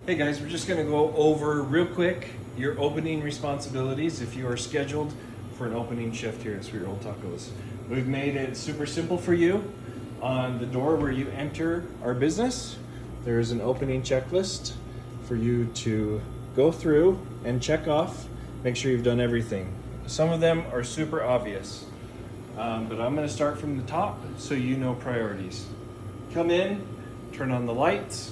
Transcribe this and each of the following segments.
Hey guys, we're just going to go over real quick your opening responsibilities if you are scheduled for an opening shift here at Sweet Roll Tacos. We've made it super simple for you. On the door where you enter our business, there is an opening checklist for you to go through and check off, make sure you've done everything. Some of them are super obvious, but I'm going to start from the top so you know priorities. Come in, turn on the lights,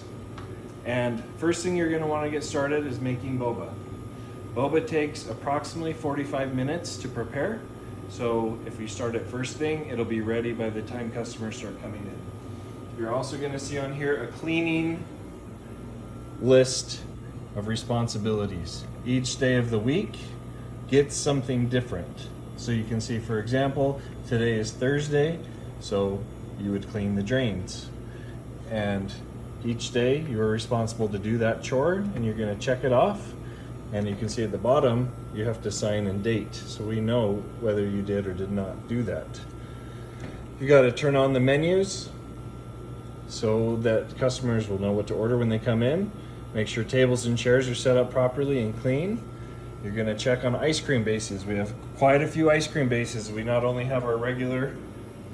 and first thing you're going to want to get started is making boba. Boba takes approximately 45 minutes to prepare, so if you start at first thing, it'll be ready by the time customers start coming in. You're also going to see on here a cleaning list of responsibilities. Each day of the week gets something different. So you can see, for example, today is Thursday, so you would clean the drains. And each day you are responsible to do that chore, and you're going to check it off. And you can see at the bottom, you have to sign and date, so we know whether you did or did not do that. You got to turn on the menus so that customers will know what to order when they come in. Make sure tables and chairs are set up properly and clean. You're going to check on ice cream bases. We have quite a few ice cream bases. We not only have our regular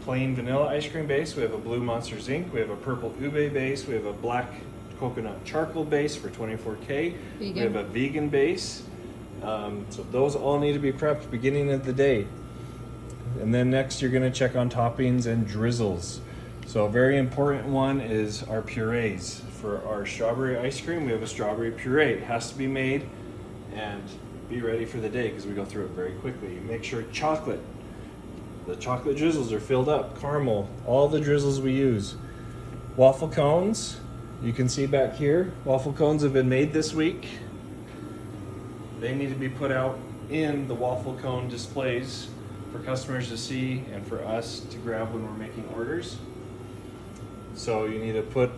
plain vanilla ice cream base, we have a blue Monster Zinc, we have a purple ube base, we have a black coconut charcoal base for 24K. Vegan. We have a vegan base. So those all need to be prepped beginning of the day. And then next you're going to check on toppings and drizzles. So a very important one is our purees. For our strawberry ice cream, we have a strawberry puree. It has to be made and be ready for the day because we go through it very quickly. Make sure the chocolate drizzles are filled up, caramel, all the drizzles we use. Waffle cones. You can see back here, waffle cones have been made this week. They need to be put out in the waffle cone displays for customers to see and for us to grab when we're making orders. So you need to put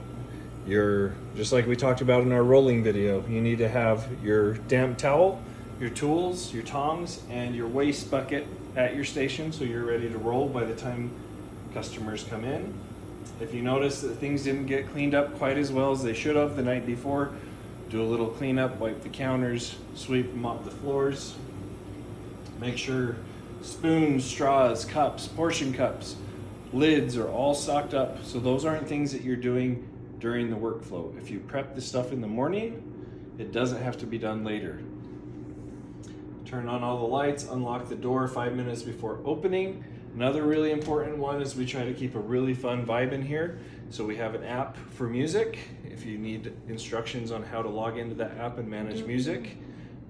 just like we talked about in our rolling video, you need to have your damp towel, your tools, your tongs, and your waste bucket at your station so you're ready to roll by the time customers come in. If you notice that things didn't get cleaned up quite as well as they should have the night before, do a little cleanup, wipe the counters, sweep, mop the floors. Make sure spoons, straws, cups, portion cups, lids are all stocked up. So those aren't things that you're doing during the workflow. If you prep the stuff in the morning, it doesn't have to be done later. Turn on all the lights, unlock the door 5 minutes before opening. Another really important one is we try to keep a really fun vibe in here. So we have an app for music. If you need instructions on how to log into that app and manage music,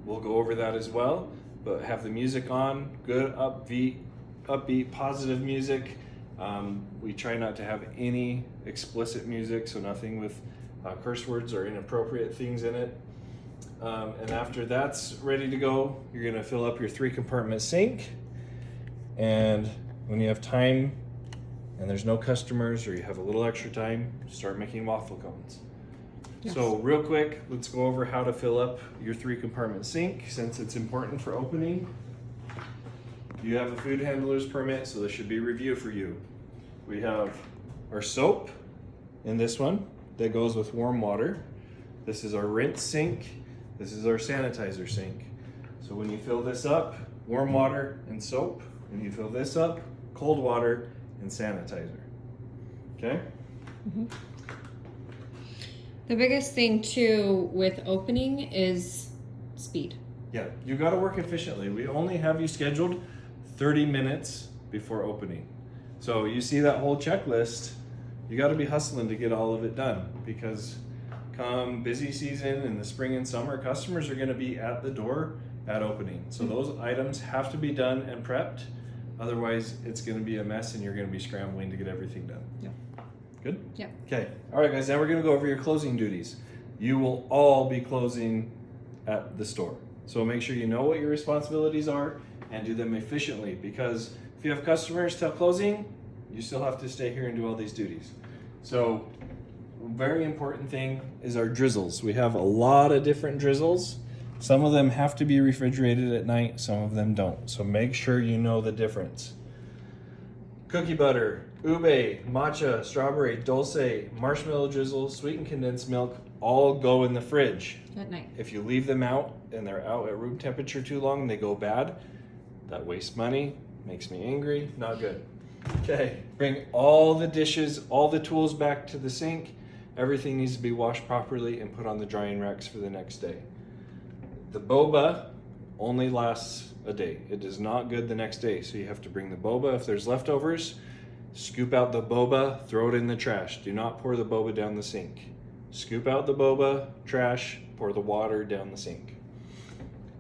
we'll go over that as well. But have the music on, good, upbeat, positive music. We try not to have any explicit music, so nothing with curse words or inappropriate things in it. And after that's ready to go, you're gonna fill up your 3-compartment sink. And when you have time and there's no customers or you have a little extra time, start making waffle cones. Yes. So real quick, let's go over how to fill up your 3-compartment sink since it's important for opening. You have a food handler's permit, so this should be review for you. We have our soap in this one that goes with warm water. This is our rinse sink. This is our sanitizer sink. So when you fill this up, warm water and soap. When you fill this up, cold water and sanitizer. Okay? Mm-hmm. The biggest thing too with opening is speed. Yeah, you got to work efficiently. We only have you scheduled 30 minutes before opening. So you see that whole checklist, you got to be hustling to get all of it done because come busy season in the spring and summer, customers are going to be at the door at opening. So those items have to be done and prepped. Otherwise, it's going to be a mess and you're going to be scrambling to get everything done. Yeah. Good? Yeah. Okay. All right, guys, now we're going to go over your closing duties. You will all be closing at the store. So make sure you know what your responsibilities are and do them efficiently because if you have customers till closing, you still have to stay here and do all these duties. So very important thing is our drizzles. We have a lot of different drizzles. Some of them have to be refrigerated at night, some of them don't. So make sure you know the difference. Cookie butter, ube, matcha, strawberry, dulce, marshmallow drizzle, sweetened condensed milk, all go in the fridge. At night. If you leave them out and they're out at room temperature too long and they go bad, that wastes money, makes me angry, not good. Okay, bring all the dishes, all the tools back to the sink. Everything needs to be washed properly and put on the drying racks for the next day. The boba only lasts a day. It is not good the next day, so you have to bring the boba. If there's leftovers, scoop out the boba, throw it in the trash. Do not pour the boba down the sink. Scoop out the boba, trash, pour the water down the sink.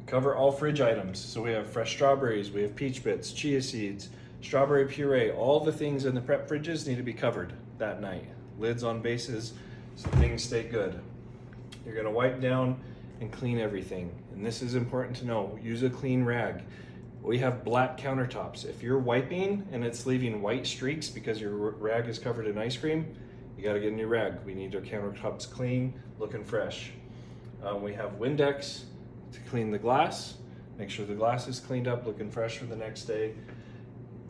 Cover all fridge items. So we have fresh strawberries, we have peach bits, chia seeds, strawberry puree. All the things in the prep fridges need to be covered that night. Lids on bases so things stay good. You're gonna wipe down and clean everything. And this is important to know. Use a clean rag. We have black countertops. If you're wiping and it's leaving white streaks because your rag is covered in ice cream, you gotta get a new rag. We need our countertops clean, looking fresh. We have Windex to clean the glass. Make sure the glass is cleaned up, looking fresh for the next day.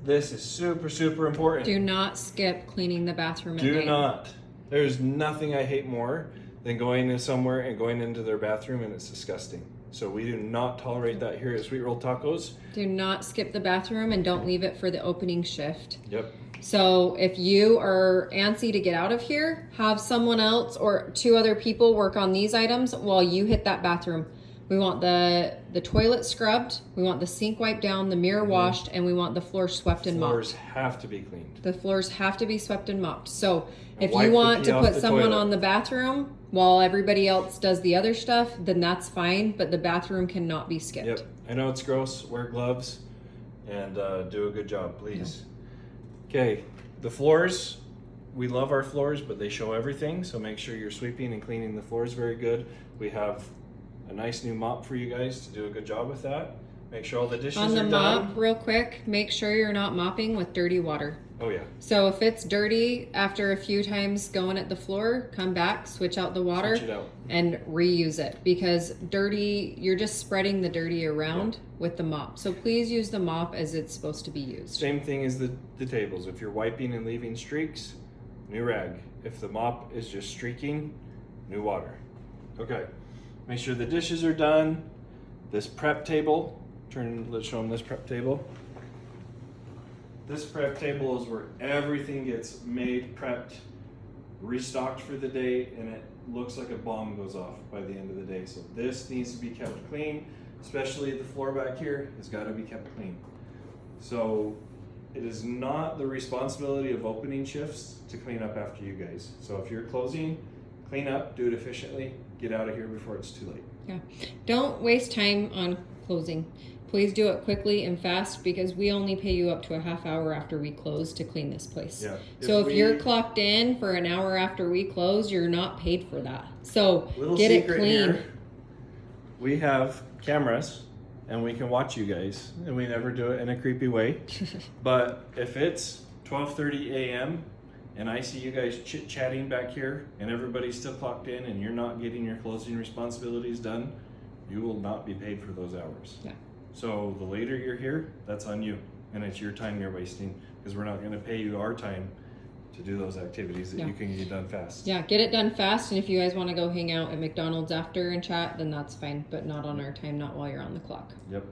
This is super, super important. Do not skip cleaning the bathroom at Do night. not. There's nothing I hate more than going in somewhere and going into their bathroom and it's disgusting. So we do not tolerate that here at Sweet Roll Tacos. Do not skip the bathroom and don't leave it for the opening shift. Yep. So if you are antsy to get out of here, have someone else or 2 other people work on these items while you hit that bathroom. We want the toilet scrubbed, we want the sink wiped down, the mirror washed, and we want the floor swept and Floors mopped. have to be cleaned. The floors have to be swept and mopped. So if Wipe you the want pee to off put the someone toilet. on the bathroom while everybody else does the other stuff, then that's fine, but the bathroom cannot be skipped. Yep. I know it's gross. Wear gloves and do a good job, please. Okay. The floors, we love our floors, but they show everything. So make sure you're sweeping and cleaning the floors very good. We have a nice new mop for you guys to do a good job with that. Make sure all the dishes On the are mop, done. real quick, make sure you're not mopping with dirty water. Oh yeah. So if it's dirty after a few times going at the floor, come back, switch out the water, Switch it out. and reuse it because dirty, you're just spreading the dirty around with the mop. So please use the mop as it's supposed to be used. Same thing as the tables. If you're wiping and leaving streaks, new rag. If the mop is just streaking, new water. Okay. Make sure the dishes are done. This prep table, let's show them this prep table. This prep table is where everything gets made, prepped, restocked for the day, and it looks like a bomb goes off by the end of the day. So this needs to be kept clean, especially the floor back here has got to be kept clean. So it is not the responsibility of opening shifts to clean up after you guys. So if you're closing, clean up, do it efficiently, get out of here before it's too late. Yeah. Don't waste time on closing. Please do it quickly and fast because we only pay you up to a half hour after we close to clean this place. Yeah. So if you're clocked in for an hour after we close, you're not paid for that. So Little get it secret clean. here, we have cameras and we can watch you guys and we never do it in a creepy way. But if it's 12:30 a.m. and I see you guys chit-chatting back here and everybody's still clocked in and you're not getting your closing responsibilities done, you will not be paid for those hours. Yeah. So the later you're here, that's on you and it's your time you're wasting because we're not going to pay you our time to do those activities that Yeah. you can get done fast. Yeah, get it done fast. And if you guys want to go hang out at McDonald's after and chat, then that's fine, but not on our time, not while you're on the clock. Yep.